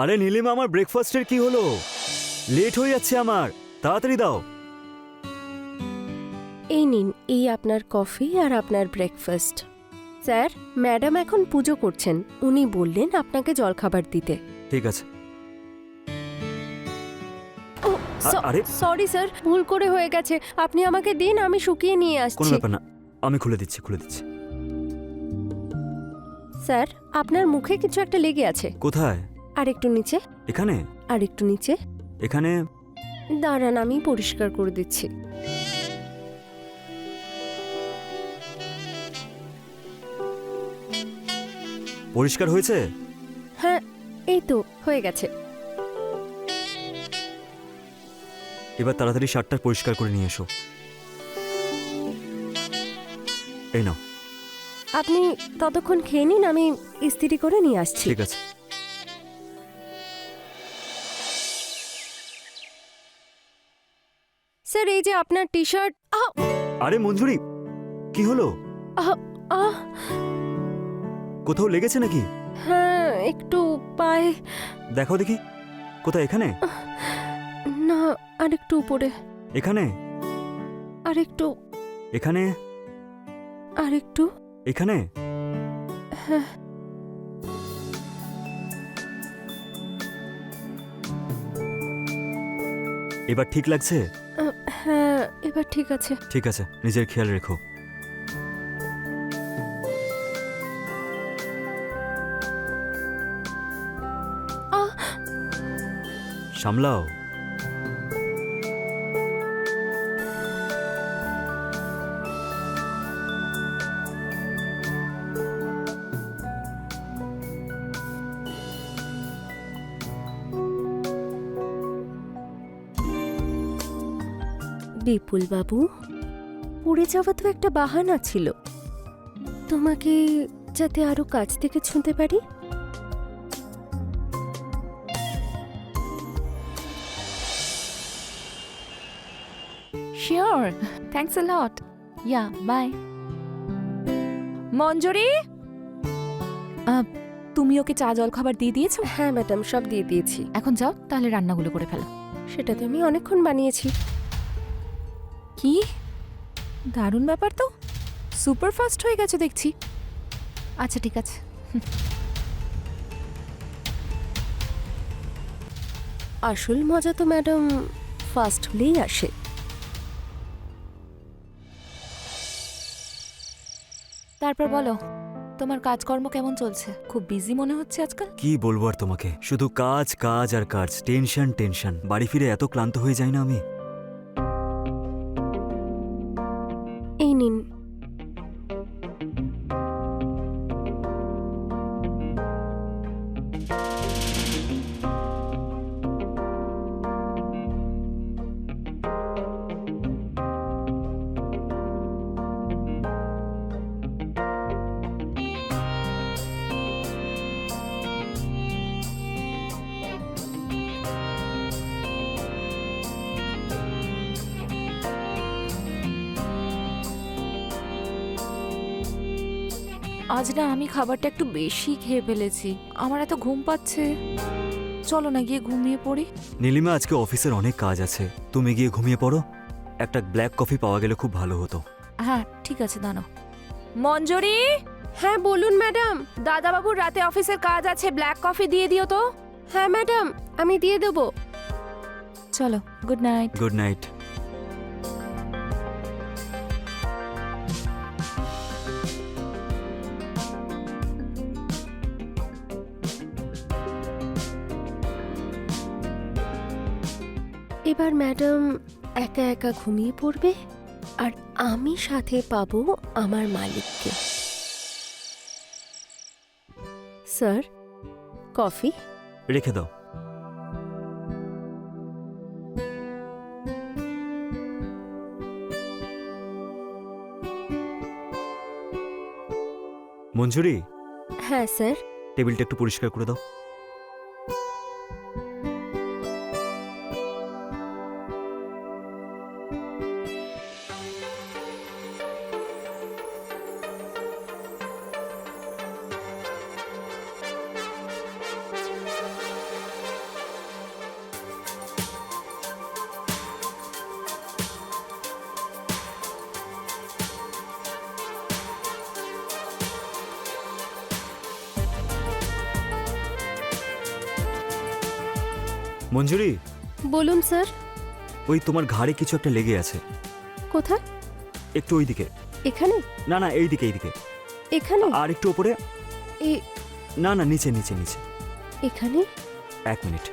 আরে নীলিমা, আমার ব্রেকফাস্টের কি হলো? লেট হয়ে যাচ্ছে আমার, তাড়াতাড়ি দাও। এই নিন, এই আপনার কফি আর আপনার ব্রেকফাস্ট। স্যার, ম্যাডাম এখন পুজো করছেন, উনি বললেন আপনাকে জলখাবার দিতে। ঠিক আছে। ও আরে সরি স্যার, ভুল করে হয়ে গেছে, আপনি আমাকে দিন, আমি শুকিয়ে নিয়ে কোনো আসছি। ব্যাপার না, আমি খুলে দিচ্ছি, খুলে দিচ্ছি। স্যার, আপনার মুখে কিছু একটা লেগে আছে। কোথায়? আর একটু নিচে, এখানে? আর একটু নিচে। এখানে? দাঁড়ান, আমি পরিষ্কার করে দিচ্ছি। পরিষ্কার হয়েছে? হ্যাঁ, এই তো হয়ে গেছে। এবার তাড়াতাড়ি শার্টটা পরিষ্কার করে নিয়ে এসো। এই নাও। আপনি ততক্ষণ খেয়ে নিন, আমি ইস্ত্রি করে নিয়ে আসছি। ঠিক আছে। স্যার, এই যে আপনার টি শার্ট। আরে মঞ্জুরি, কি হলো? কোথাও লেগেছে নাকি? হ্যাঁ, একটু পায়ে। দেখো দেখি। কোথায়? এখানে? না, আর একটু উপরে। এখানে? আর একটু। এখানে? আর একটু। এখানে? হ্যাঁ। এবার ঠিক লাগছে? হ্যাঁ, এবার ঠিক আছে। ঠিক আছে, নিজের খেয়াল রেখো। সামলাও। বিপুল বাবু, পড়ে যাওয়া তো একটা বাহানা ছিল, তোমাকে যাতে আরো কাছ থেকে ছুঁতে পারি। Sure. Thanks a lot. Yeah, bye. মঞ্জুরি, তুমি ওকে চা জল খাবার দিয়ে দিয়েছো? হ্যাঁ ম্যাডাম, সব দিয়ে দিয়েছি। এখন যাও তাহলে রান্নাগুলো করে ফেলো। সেটা তো আমি অনেকক্ষণ বানিয়েছি। কি দারুণ ব্যাপার তো, সুপার ফাস্ট হয়ে গেছে দেখছি। আচ্ছা ঠিক আছে। আসল মজা তো ম্যাডাম ফার্স্ট হলেই আসে। তারপর বলো, তোমার কাজকর্ম কেমন চলছে? খুব বিজি মনে হচ্ছে আজকাল। কি বলবো আর তোমাকে, শুধু কাজ কাজ আর কাজ, টেনশন টেনশন। বাড়ি ফিরে এত ক্লান্ত হয়ে যাই না আমি। এই নিন। আজ না আমি খাবারটা একটু বেশি খেয়ে ফেলেছি, আমার এত ঘুম পাচ্ছে। চলো না গিয়ে ঘুমিয়ে পড়ি। নীলিমা, আজকে অফিসের অনেক কাজ আছে, তুমি গিয়ে ঘুমিয়ে পড়ো। একটা ব্ল্যাক কফি পাওয়া গেলে খুব ভালো হতো। হ্যাঁ ঠিক আছে, দাঁড়াও। মঞ্জুরি, হ্যাঁ বলুন ম্যাডাম। দাদাবাবুর রাতে অফিসের কাজ আছে, ব্ল্যাক কফি দিয়ে দিও তো। হ্যাঁ ম্যাডাম, আমি দিয়ে দেবো। চলো, গুড নাইট। Good night. এবার ম্যাডাম একা একা ঘুমিয়ে পড়বে, আর আমি সাথে পাবো আমার মালিককে। Sir, coffee. রেখে দাও। মঞ্জুরি, হ্যাঁ স্যার। টেবিলটা একটু পরিষ্কার করে দাও। মঞ্জুরি, বলুন স্যার। ওই তোমার ঘাড়ে কিছু একটা লেগে আছে। কোথায়? একটু ওইদিকে। এখানে? না না, এইদিকে এইদিকে। এখানে? আর একটু ওপরে। এ- না না, নিচে নিচে নিচে। এখানে? 1 minute.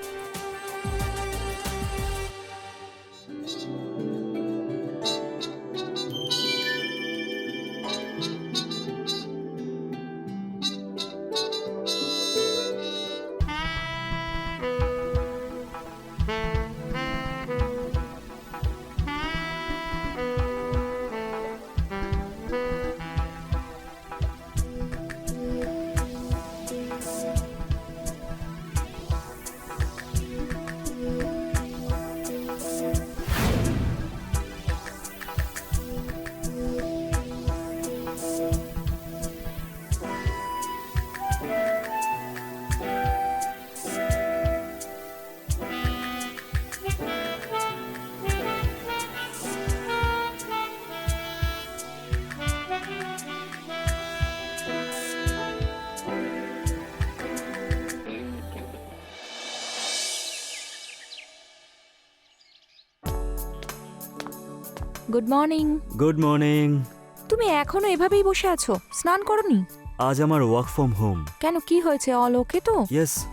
Good morning. Good morning. তুমি এখনো এভাবেই বসে আছো, স্নান করনি? আজ আমার ওয়ার্ক ফ্রম হোম। কেন, কি হয়েছে? অল ওকে তো? ইয়েস।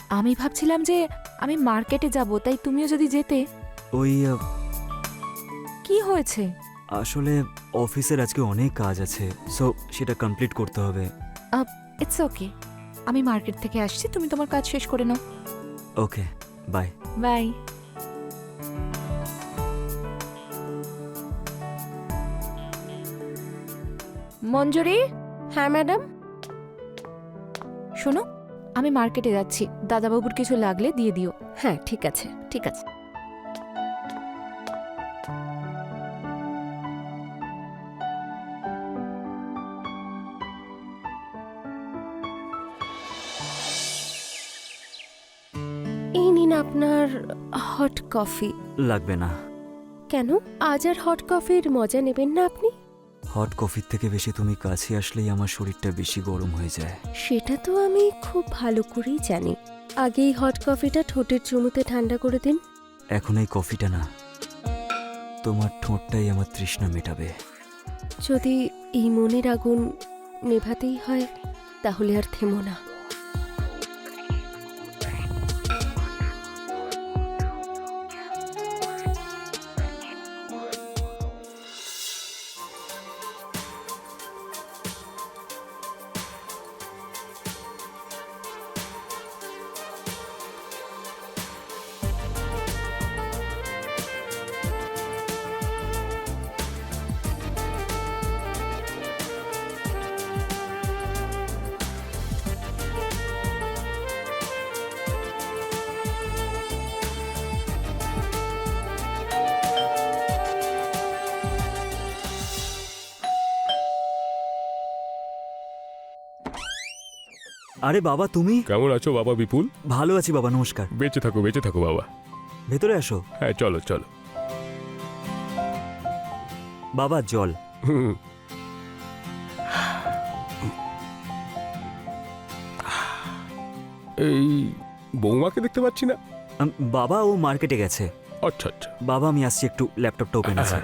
আমি ভাবছিলাম যে আমি মার্কেটে যাব, তাই তুমিও যদি যেতে। ওই কি হয়েছে? আসলে অফিসের আজকে অনেক কাজ আছে, সো সেটা কমপ্লিট করতে হবে। ইটস ওকে, আমি মার্কেট থেকে আসছি, তুমি তোমার কাজ শেষ করে নাও। ওকে, বাই। বাই। মঞ্জুরি, হ্যাঁ ম্যাডাম। শোনো, আমি মার্কেটে যাচ্ছি, দাদাবাবুর কিছু লাগলে দিয়ে দিও। হ্যাঁ ঠিক আছে, ঠিক আছে। এই নিন আপনার হট কফি। লাগবে না। কেন, আজ আর হট কফির মজা নেবেন না আপনি? হট কফির থেকে বেশি তুমি কাছে আসলেই আমার শরীরটা বেশি গরম হয়ে যায়। সেটা তো আমি খুব ভালো করেই জানি। আগেই হট কফিটা ঠোঁটের চুমুতে ঠান্ডা করে দিন। এখন এই কফিটা না, তোমার ঠোঁটটাই আমার তৃষ্ণা মেটাবে। যদি এই মনের আগুন নেভাতেই হয় তাহলে আর থেমো না। আরে বাবা, তুমি? কেমন আছো বাবা বিপুল? ভালো আছি বাবা, নমস্কার। বেঁচে থাকো বাবা। ভেতরে আসো। হ্যাঁ চলো চলো। বাবা, জল। হুম। এই বৌমাকে দেখতে পাচ্ছি না। বাবা, ও মার্কেটে গেছে। আচ্ছা আচ্ছা। বাবা, আমি আসছি, একটু ল্যাপটপটা ওপেন আছে।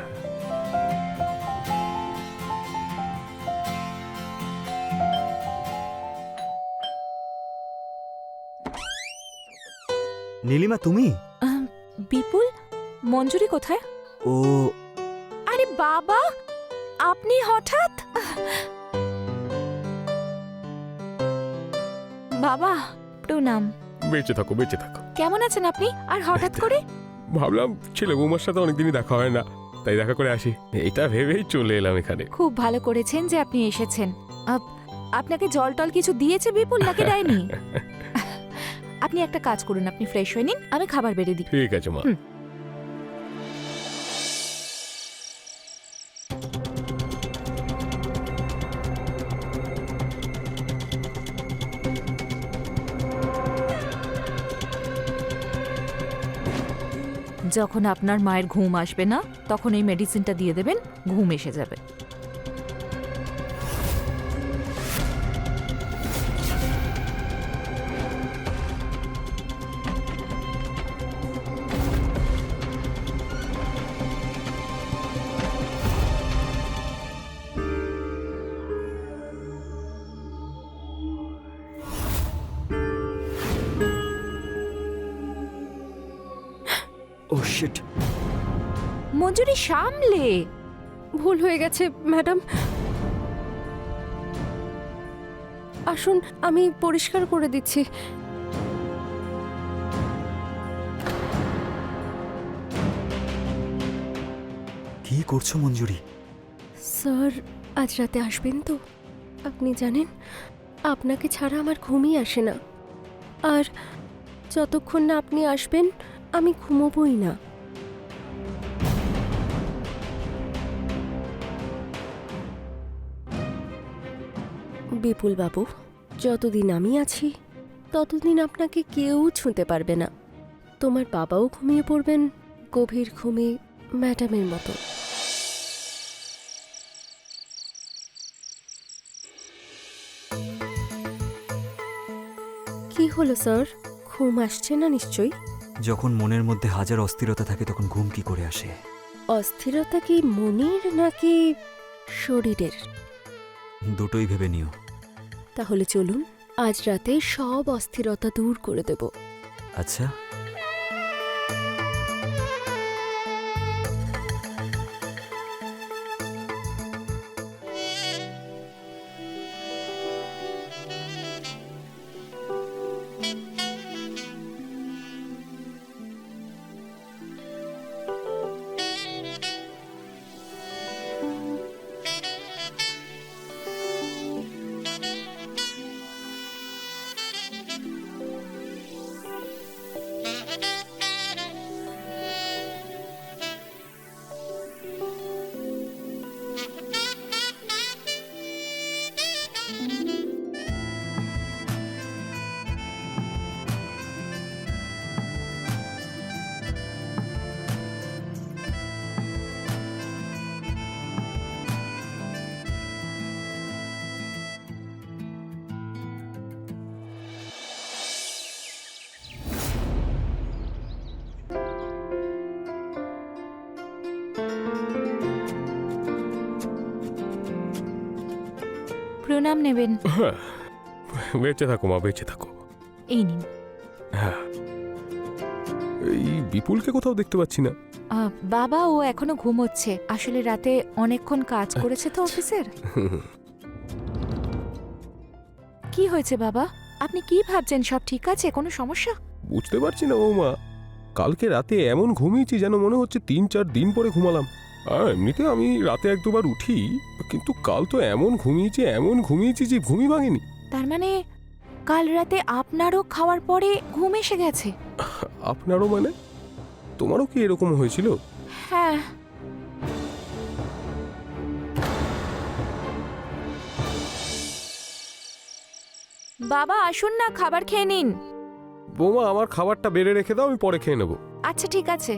নীলিমা, তুমি? বিপুল, মঞ্জুরি কোথায়? ও, আরে বাবা, আপনি হঠাৎ? বাবা প্রণাম। বেঁচে থাকো। কেমন আছেন আপনি? আর হঠাৎ করে? ভাবলাম ছেলে বৌমার সাথে অনেকদিনই দেখা হয় না, তাই দেখা করে আসি, এটা ভেবেই চলে এলাম এখানে। খুব ভালো করেছেন যে আপনি এসেছেন। আপনাকে জল টল কিছু দিয়েছে বিপুল নাকি দেয়নি? আপনি একটা কাজ করুন, আপনি ফ্রেশ হয়ে নিন, আমি খাবার বেড়ে দিই। ঠিক আছে মা। যখন আপনার মায়ের ঘুম আসবে না, তখন এই মেডিসিনটা দিয়ে দেবেন, ঘুম এসে যাবে। ও শিট। মঞ্জুরি সামলে। ভুল হয়ে গেছে ম্যাডাম। আসুন আমি পরিষ্কার করে দিচ্ছি। কি করছো মঞ্জুরি? স্যার আজ রাতে আসবেন তো? আপনি জানেন আপনাকে ছাড়া আমার ঘুমই আসে না, আর যতক্ষণ না আপনি আসবেন আমি ঘুমোবই না। বিপুল বাবু, যতদিন আমি আছি ততদিন আপনাকে কেউ ছুঁতে পারবে না। তোমার বাবাও ঘুমিয়ে পড়বেন গভীর ঘুমে ম্যাডামের মতো। কি হলো স্যার, ঘুম আসছে না নিশ্চয়ই? যখন মনের মধ্যে হাজার অস্থিরতা থাকে তখন ঘুম কি করে আসে? অস্থিরতা কি মনের নাকি শরীরের? দুটোই ভেবে নিও। তাহলে চলুন আজ রাতে সব অস্থিরতা দূর করে দেব। আচ্ছা, প্রণাম নেবেন। হ্যাঁ, বেঁচে থাকো মা, বেঁচে থাকো। এই নিন। হ্যাঁ, এই বিপুলকে কোথাও দেখতে পাচ্ছি না। বাবা ও এখনো ঘুমোচ্ছে, আসলে রাতে অনেকক্ষণ কাজ করেছে তো অফিসের। কি হয়েছে বাবা, আপনি কি ভাবছেন? সব ঠিক আছে? কোনো সমস্যা? বুঝতে পারছি না বৌমা, কালকে রাতে এমন ঘুমিয়েছি যেন মনে হচ্ছে 3-4 দিন পরে ঘুমালাম। আর এমনিতে আমি রাতে 1-2 বার উঠি, কিন্তু কাল তো এমন ঘুমিয়েছি যে ঘুমই ভাঙেনি। তার মানে কাল রাতে আপনারও খাওয়ার পরে ঘুম এসে গেছে? আপনারও মানে? তোমারও কি এরকম হয়েছিল? হ্যাঁ। বাবা আসুন না, খাবার খেয়ে নিন। বৌমা, আমার খাবারটা বেড়ে রেখে দাও, আমি পরে খেয়ে নেবো। আচ্ছা ঠিক আছে।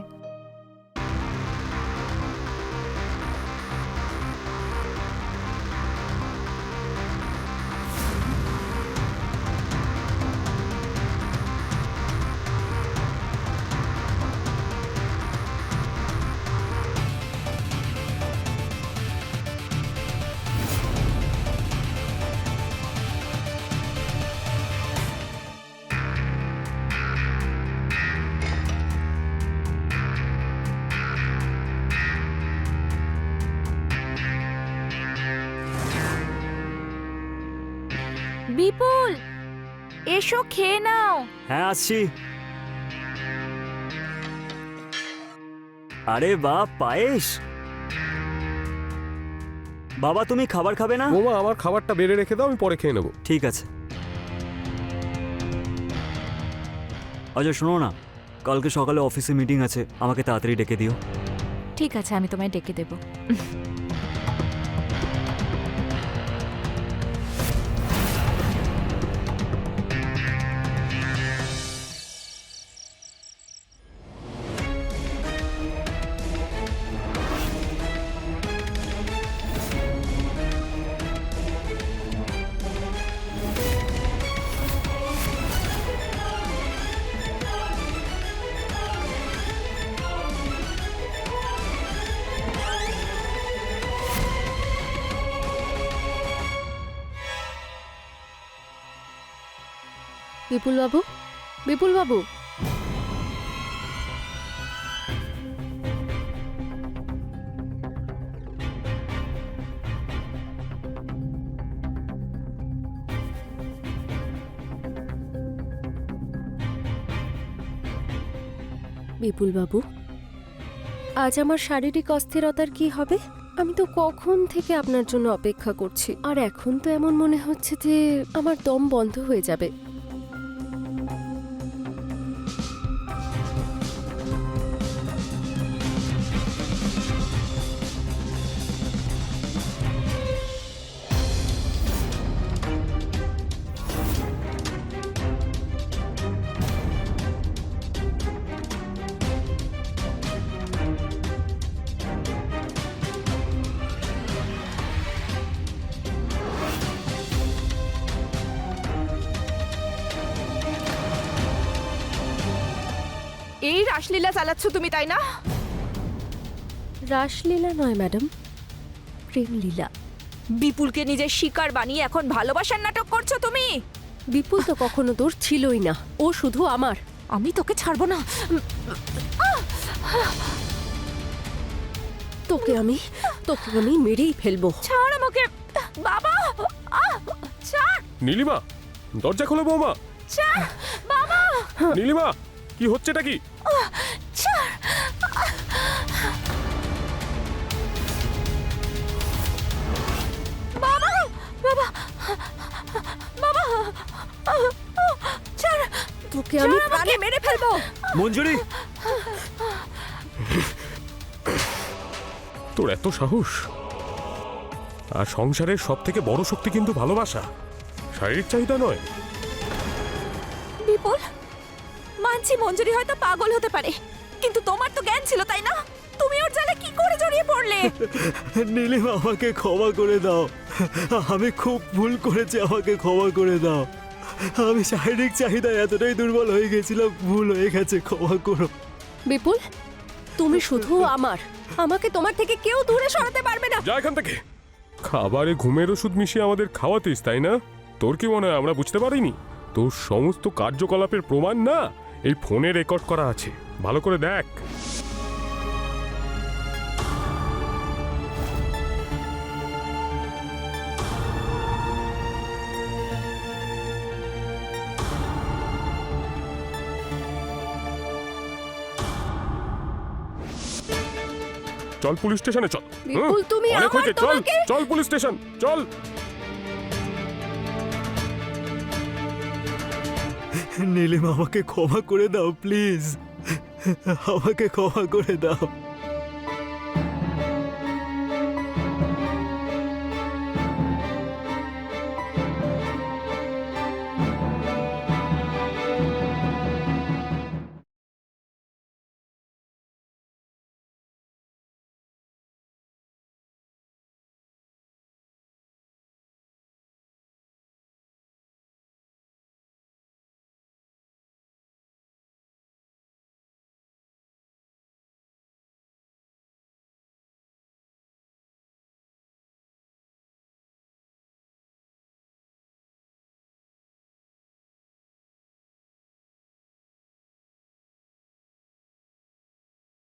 বিপুল এসো, খেয়ে নাও। হ্যাঁ আসছি। আরে বাহ, পায়েস! বাবা তুমি খাবার খাবে না? বৌমা, আমার খাবারটা বেড়ে রেখে দাও, আমি পরে খেয়ে নেবো। ঠিক আছে। আচ্ছা শোনো না, কালকে সকালে অফিসে মিটিং আছে, আমাকে তাড়াতাড়ি ডেকে দিও। ঠিক আছে, আমি তোমায় ডেকে দেব। বিপুল বাবু, বিপুল বাবু, বিপুল বাবু, আজ আমার শারীরিক অস্থিরতার কি হবে? আমি তো কখন থেকে আপনার জন্য অপেক্ষা করছি, আর এখন তো এমন মনে হচ্ছে যে আমার দম বন্ধ হয়ে যাবে। এই রাসলীলা চালাচ্ছ তুমি, তাই না? রাসলীলা নয় ম্যাডাম, প্রেমলীলা। বিপুলকে নিজের শিকার বানিয়ে এখন ভালোবাসার নাটক করছো তুমি। বিপুল তো কখনো তোর ছিলই না, ও শুধু আমার। আমি তোকে ছাড়বো না। তোকে আমি মেরেই ফেলবো। ছাড় আমাকে বাবা। ছাড়, নীলিমা, দরজা খোলো বৌমা। ছাড় বাবা। নীলিমা, কি হচ্ছেটা কি? ছাড়। বাবা, বাবা, বাবা, ছাড়। তোকে আমি প্রাণে মেরে ফেলবো। মঞ্জুরি, তোর এত সাহস! আর সংসারের সব থেকে বড় শক্তি কিন্তু ভালোবাসা, শারীরিক চাহিদা নয়। বিপুল, মানছি মঞ্জুরি হয়তো পাগল হতে পারে, কিন্তু তোমার তো জ্ঞান ছিল, তাই না? তুমি ওর জালে কি করে জড়িয়ে পড়লে? নীলিমা আমাকে ক্ষমা করে দাও, আমি খুব ভুল করেছি, আমাকে ক্ষমা করে দাও। আমি শারীরিক চাহিদায় এতটাই দুর্বল হয়ে গেছিলাম, ভুল হয়ে গেছে, ক্ষমা করো। বিপুল, তুমি শুধু আমার, আমাকে তোমার থেকে কেউ দূরে সরাতে পারবে না। যা এখান থেকে। খাবারে ঘুমের ওষুধ মিশিয়ে আমাদের খাওয়াতিস, তাই না? তোর কি মনে হয় আমরা বুঝতে পারিনি? তোর সমস্ত কার্যকলাপের প্রমাণ না এই ফোনে রেকর্ড করা আছে, ভালো করে দেখ। চল পুলিশ স্টেশনে চল। বিপুল, তুমি অনেক আমার হয়েছে, চল তোমাকে- চল পুলিশ স্টেশন চল। নীলিমা আমাকে ক্ষমা করে দাও প্লিজ, আমাকে ক্ষমা করে দাও।